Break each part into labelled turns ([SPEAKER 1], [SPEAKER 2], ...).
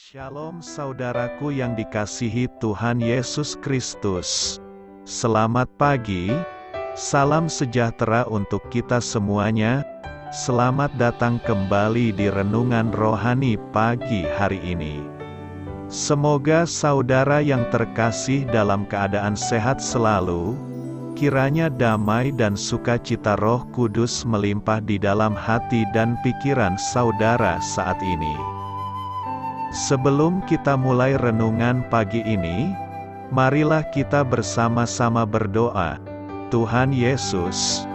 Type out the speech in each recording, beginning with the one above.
[SPEAKER 1] Shalom saudaraku yang dikasihi Tuhan Yesus Kristus. Selamat pagi, salam sejahtera untuk kita semuanya. Selamat datang kembali di Renungan Rohani pagi hari ini. Semoga saudara yang terkasih dalam keadaan sehat selalu. Kiranya damai dan sukacita Roh Kudus melimpah di dalam hati dan pikiran saudara saat ini. Sebelum kita mulai renungan pagi ini, marilah kita bersama-sama berdoa. Tuhan Yesus,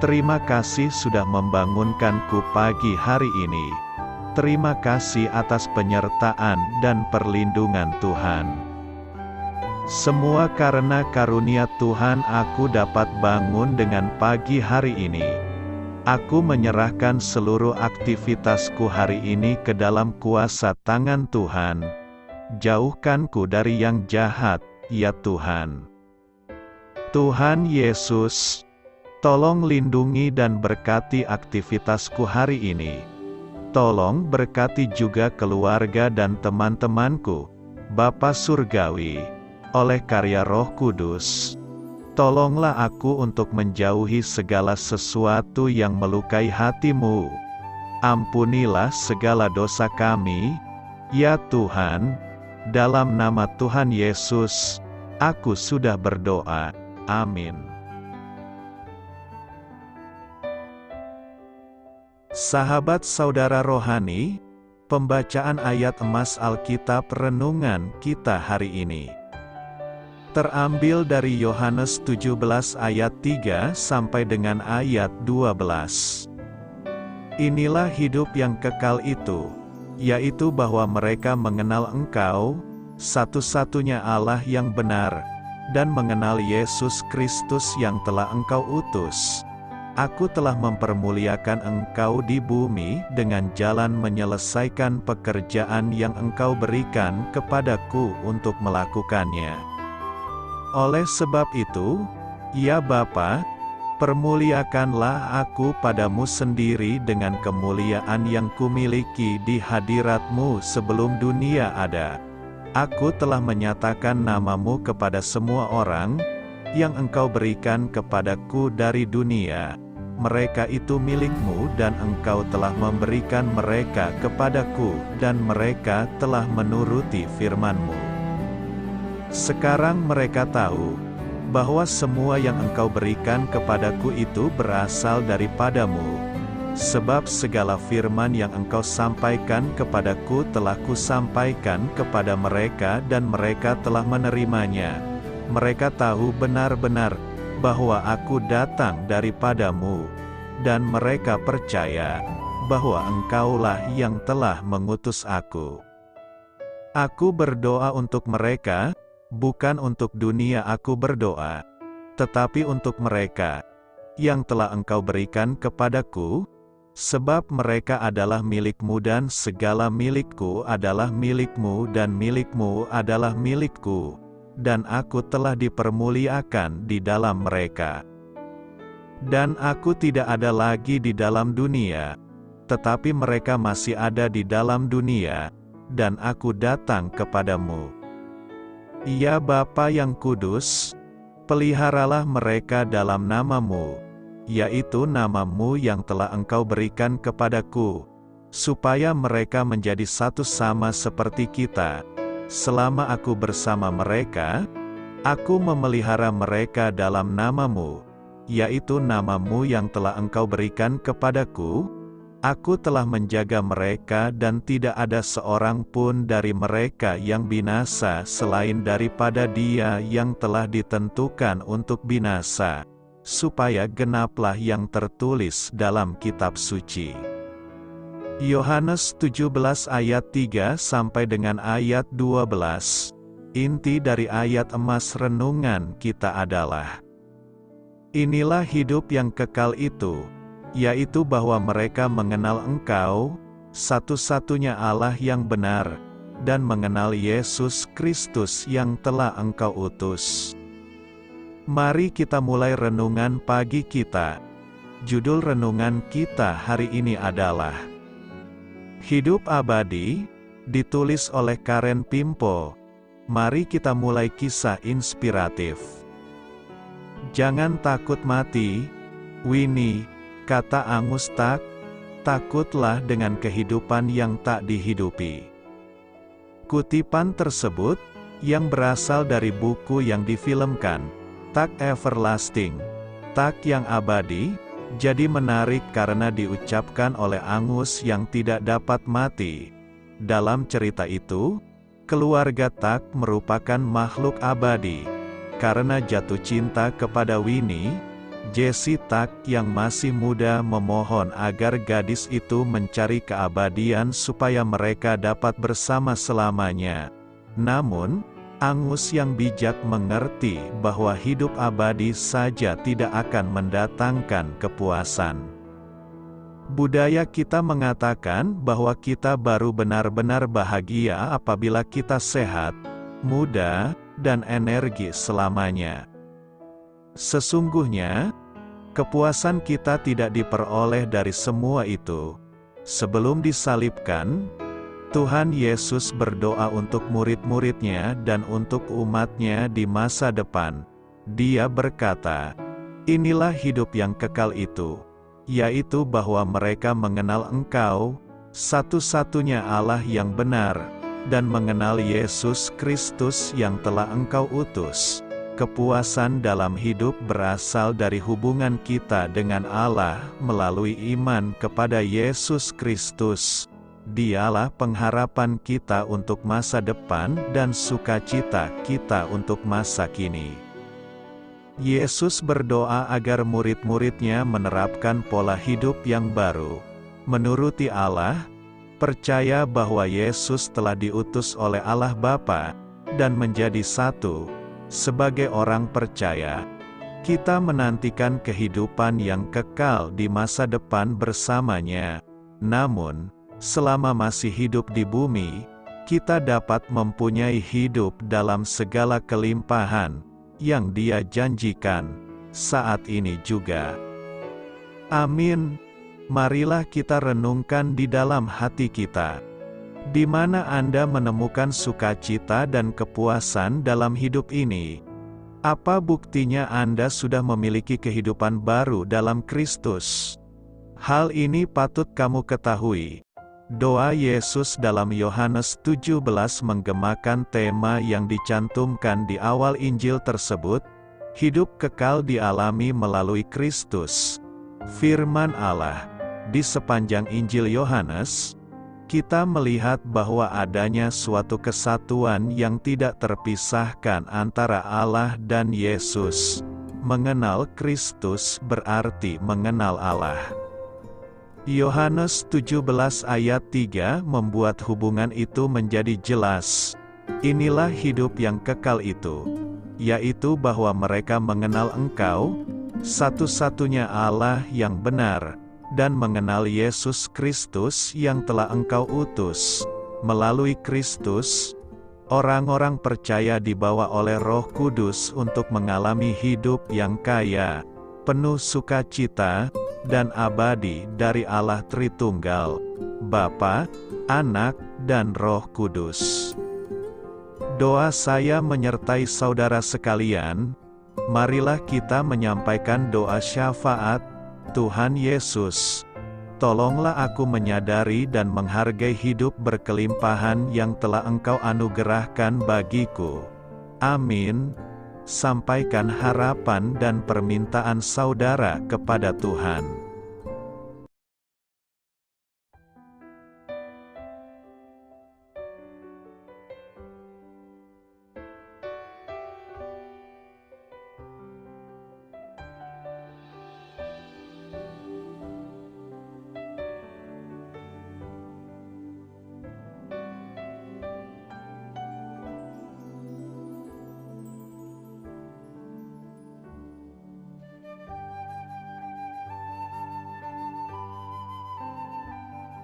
[SPEAKER 1] terima kasih sudah membangunkanku pagi hari ini. Terima kasih atas penyertaan dan perlindungan Tuhan. Semua karena karunia Tuhan aku dapat bangun dengan pagi hari ini. Aku menyerahkan seluruh aktivitasku hari ini ke dalam kuasa tangan Tuhan. Jauhkanku dari yang jahat, ya Tuhan. Tuhan Yesus, tolong lindungi dan berkati aktivitasku hari ini. Tolong berkati juga keluarga dan teman-temanku, Bapa Surgawi, oleh karya Roh Kudus. Tolonglah aku untuk menjauhi segala sesuatu yang melukai hati-Mu. Ampunilah segala dosa kami, ya Tuhan. Dalam nama Tuhan Yesus, aku sudah berdoa. Amin. Sahabat saudara rohani, pembacaan ayat emas Alkitab renungan kita hari ini terambil dari Yohanes 17 ayat 3 sampai dengan ayat 12. Inilah hidup yang kekal itu, yaitu bahwa mereka mengenal Engkau, satu-satunya Allah yang benar, dan mengenal Yesus Kristus yang telah Engkau utus. Aku telah mempermuliakan Engkau di bumi dengan jalan menyelesaikan pekerjaan yang Engkau berikan kepadaku untuk melakukannya. Oleh sebab itu, ya Bapa, permuliakanlah aku padamu sendiri dengan kemuliaan yang kumiliki di hadirat-Mu sebelum dunia ada. Aku telah menyatakan nama-Mu kepada semua orang, yang Engkau berikan kepadaku dari dunia. Mereka itu milik-Mu dan Engkau telah memberikan mereka kepadaku, dan mereka telah menuruti firman-Mu. Sekarang mereka tahu, bahwa semua yang Engkau berikan kepadaku itu berasal daripada-Mu. Sebab segala firman yang Engkau sampaikan kepadaku telah Kusampaikan kepada mereka dan mereka telah menerimanya. Mereka tahu benar-benar, bahwa aku datang daripada-Mu, dan mereka percaya, bahwa Engkaulah yang telah mengutus aku. Aku berdoa untuk mereka, bukan untuk dunia aku berdoa, tetapi untuk mereka, yang telah Engkau berikan kepadaku, sebab mereka adalah milik-Mu dan segala milik-Ku adalah milik-Mu dan milik-Mu adalah milik-Ku, dan aku telah dipermuliakan di dalam mereka. Dan aku tidak ada lagi di dalam dunia, tetapi mereka masih ada di dalam dunia, dan aku datang kepadamu. Ya Bapa yang kudus, peliharalah mereka dalam nama-Mu, yaitu nama-Mu yang telah Engkau berikan kepadaku, supaya mereka menjadi satu sama seperti kita. Selama aku bersama mereka, aku memelihara mereka dalam nama-Mu, yaitu nama-Mu yang telah Engkau berikan kepadaku. Aku telah menjaga mereka dan tidak ada seorang pun dari mereka yang binasa selain daripada dia yang telah ditentukan untuk binasa, supaya genaplah yang tertulis dalam kitab suci. Yohanes 17 ayat 3 sampai dengan ayat 12. Inti dari ayat emas renungan kita adalah, inilah hidup yang kekal itu, yaitu bahwa mereka mengenal Engkau, satu-satunya Allah yang benar, dan mengenal Yesus Kristus yang telah Engkau utus. Mari kita mulai renungan pagi kita. Judul renungan kita hari ini adalah Hidup Abadi, ditulis oleh Karen Pimpo. Mari kita mulai kisah inspiratif. Jangan takut mati, Winnie, kata Angus Tak. Takutlah dengan kehidupan yang tak dihidupi. Kutipan tersebut, yang berasal dari buku yang difilmkan, Tak Everlasting, Tak yang abadi, jadi menarik karena diucapkan oleh Angus yang tidak dapat mati. Dalam cerita itu, keluarga Tak merupakan makhluk abadi. Karena jatuh cinta kepada Winnie, Jessie Tak yang masih muda memohon agar gadis itu mencari keabadian supaya mereka dapat bersama selamanya. Namun, Angus yang bijak mengerti bahwa hidup abadi saja tidak akan mendatangkan kepuasan. Budaya kita mengatakan bahwa kita baru benar-benar bahagia apabila kita sehat, muda, dan energi selamanya. Sesungguhnya, kepuasan kita tidak diperoleh dari semua itu. Sebelum disalibkan, Tuhan Yesus berdoa untuk murid-muridnya dan untuk umatnya di masa depan. Dia berkata, "Inilah hidup yang kekal itu, yaitu bahwa mereka mengenal Engkau, satu-satunya Allah yang benar, dan mengenal Yesus Kristus yang telah Engkau utus." Kepuasan dalam hidup berasal dari hubungan kita dengan Allah melalui iman kepada Yesus Kristus. Dialah pengharapan kita untuk masa depan dan sukacita kita untuk masa kini. Yesus berdoa agar murid-muridnya menerapkan pola hidup yang baru, menuruti Allah, percaya bahwa Yesus telah diutus oleh Allah Bapa, dan menjadi satu. Sebagai orang percaya, kita menantikan kehidupan yang kekal di masa depan bersamanya. Namun, selama masih hidup di bumi, kita dapat mempunyai hidup dalam segala kelimpahan yang Dia janjikan saat ini juga. Amin. Marilah kita renungkan di dalam hati kita. Di mana Anda menemukan sukacita dan kepuasan dalam hidup ini? Apa buktinya Anda sudah memiliki kehidupan baru dalam Kristus? Hal ini patut kamu ketahui. Doa Yesus dalam Yohanes 17 menggemakan tema yang dicantumkan di awal Injil tersebut, hidup kekal dialami melalui Kristus. Firman Allah. Di sepanjang Injil Yohanes, kita melihat bahwa adanya suatu kesatuan yang tidak terpisahkan antara Allah dan Yesus. Mengenal Kristus berarti mengenal Allah. Yohanes 17 ayat 3 membuat hubungan itu menjadi jelas. Inilah hidup yang kekal itu, yaitu bahwa mereka mengenal Engkau, satu-satunya Allah yang benar, dan mengenal Yesus Kristus yang telah Engkau utus. Melalui Kristus, orang-orang percaya dibawa oleh Roh Kudus untuk mengalami hidup yang kaya, penuh sukacita, dan abadi dari Allah Tritunggal, Bapa, Anak, dan Roh Kudus. Doa saya menyertai saudara sekalian. Marilah kita menyampaikan doa syafaat. Tuhan Yesus, tolonglah aku menyadari dan menghargai hidup berkelimpahan yang telah Engkau anugerahkan bagiku. Amin. Sampaikan harapan dan permintaan saudara kepada Tuhan.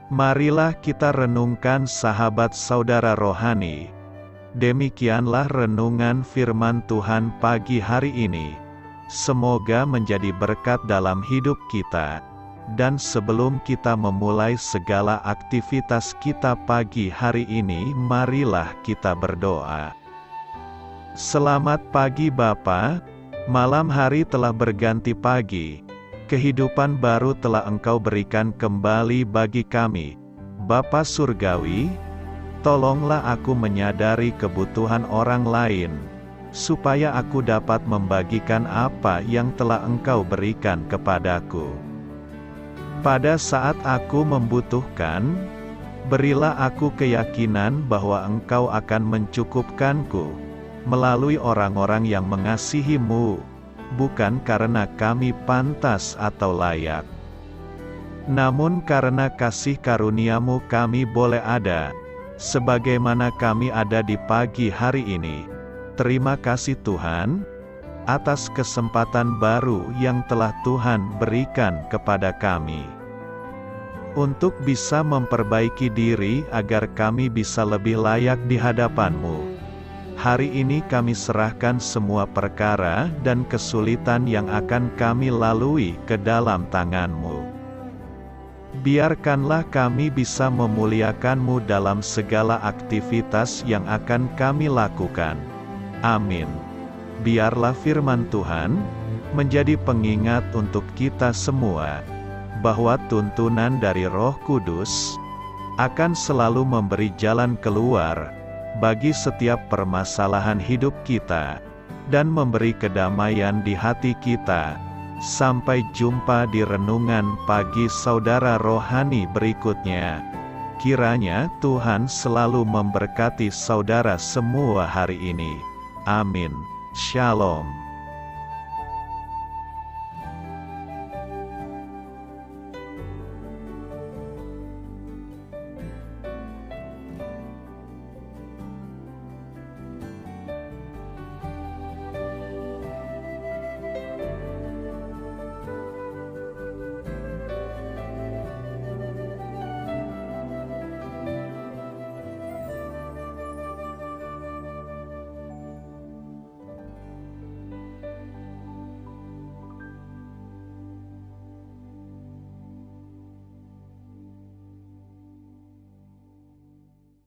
[SPEAKER 1] Marilah kita renungkan sahabat saudara rohani. Demikianlah renungan firman Tuhan pagi hari ini. Semoga menjadi berkat dalam hidup kita. Dan sebelum kita memulai segala aktivitas kita pagi hari ini, marilah kita berdoa. Selamat pagi Bapa, malam hari telah berganti pagi. Kehidupan baru telah Engkau berikan kembali bagi kami. Bapa Surgawi, tolonglah aku menyadari kebutuhan orang lain, supaya aku dapat membagikan apa yang telah Engkau berikan kepadaku. Pada saat aku membutuhkan, berilah aku keyakinan bahwa Engkau akan mencukupkanku, melalui orang-orang yang mengasihi-Mu, bukan karena kami pantas atau layak, namun karena kasih karunia-Mu kami boleh ada, sebagaimana kami ada di pagi hari ini. Terima kasih Tuhan, atas kesempatan baru yang telah Tuhan berikan kepada kami, untuk bisa memperbaiki diri agar kami bisa lebih layak di hadapan-Mu. Hari ini kami serahkan semua perkara dan kesulitan yang akan kami lalui ke dalam tangan-Mu. Biarkanlah kami bisa memuliakan-Mu dalam segala aktivitas yang akan kami lakukan. Amin. Biarlah firman Tuhan menjadi pengingat untuk kita semua, bahwa tuntunan dari Roh Kudus akan selalu memberi jalan keluar bagi setiap permasalahan hidup kita, dan memberi kedamaian di hati kita. Sampai jumpa di renungan pagi saudara rohani berikutnya. Kiranya Tuhan selalu memberkati saudara semua hari ini. Amin. Shalom.